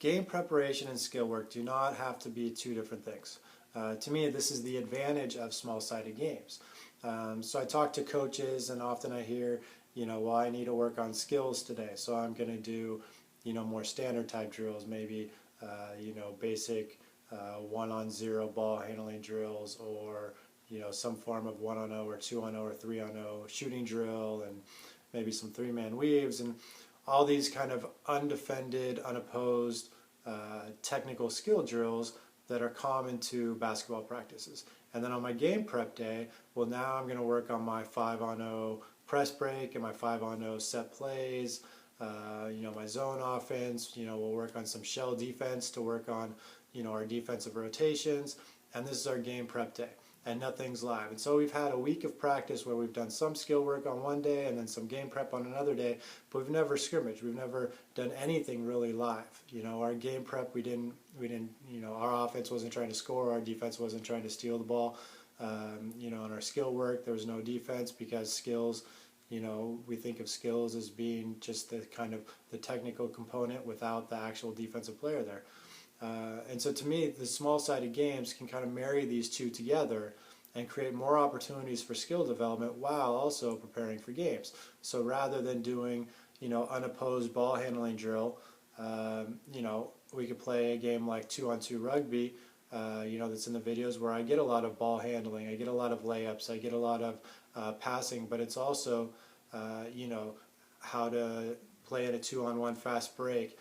game preparation and skill work do not have to be two different things. To me, this is the advantage of small-sided games. So I talk to coaches, and often I hear, well, I need to work on skills today, so I'm going to do, more standard type drills, maybe, basic 1-on-0 ball handling drills, or some form of 1-on-0 or 2-on-0 or 3-on-0 shooting drill, and maybe some 3-man weaves, and all these kind of undefended, unopposed technical skill drills that are common to basketball practices. And then on my game prep day, well, now I'm going to work on my 5-on-0 press break and my 5-on-0 set plays, my zone offense. We'll work on some shell defense to work on, our defensive rotations. And this is our game prep day, and nothing's live. And so we've had a week of practice where we've done some skill work on one day and then some game prep on another day, but we've never scrimmaged. We've never done anything really live. Our game prep, we didn't, our offense wasn't trying to score, our defense wasn't trying to steal the ball. On our skill work, there was no defense because skills, we think of skills as being just the kind of the technical component without the actual defensive player there. And so to me, the small-sided games can kind of marry these two together and create more opportunities for skill development while also preparing for games. So rather than doing, unopposed ball handling drill, we could play a game like 2-on-2 rugby, that's in the videos, where I get a lot of ball handling, I get a lot of layups, I get a lot of passing, but it's also, how to play at a 2-on-1 fast break.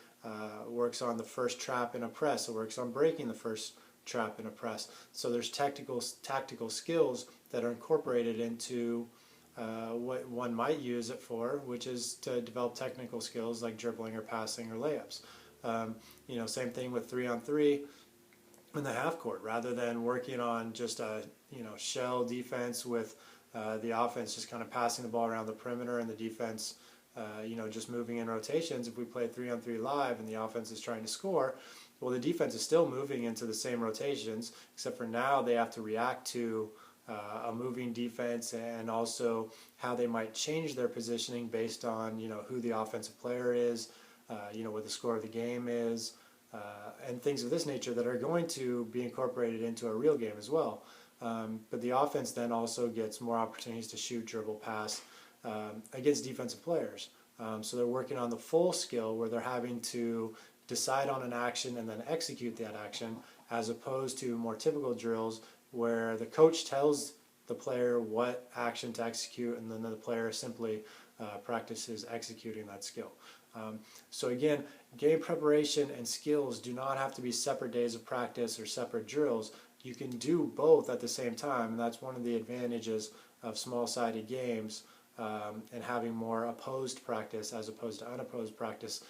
Works on the first trap in a press. It works on breaking the first trap in a press. So there's tactical skills that are incorporated into what one might use it for, which is to develop technical skills like dribbling or passing or layups. Same thing with 3-on-3 in the half court. Rather than working on just a shell defense with the offense just kind of passing the ball around the perimeter and the defense just moving in rotations. If we play 3-on-3 live and the offense is trying to score, well, the defense is still moving into the same rotations, except for now they have to react to a moving defense, and also how they might change their positioning based on who the offensive player is, what the score of the game is, and things of this nature that are going to be incorporated into a real game as well. But the offense then also gets more opportunities to shoot, dribble, pass against defensive players. So they're working on the full skill, where they're having to decide on an action and then execute that action, as opposed to more typical drills where the coach tells the player what action to execute, and then the player simply practices executing that skill. So again, game preparation and skills do not have to be separate days of practice or separate drills. You can do both at the same time, and that's one of the advantages of small-sided games. And having more opposed practice as opposed to unopposed practice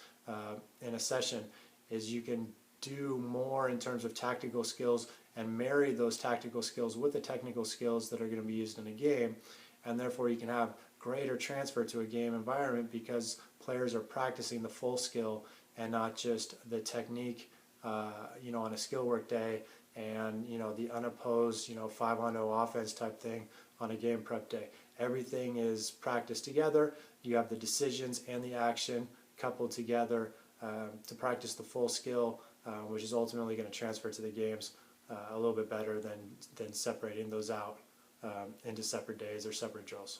in a session, is you can do more in terms of tactical skills and marry those tactical skills with the technical skills that are going to be used in a game, and therefore you can have greater transfer to a game environment because players are practicing the full skill and not just the technique on a skill work day, and the unopposed 5-on-0 offense type thing on a game prep day. Everything is practiced together. You have the decisions and the action coupled together to practice the full skill, which is ultimately going to transfer to the games a little bit better than separating those out into separate days or separate drills.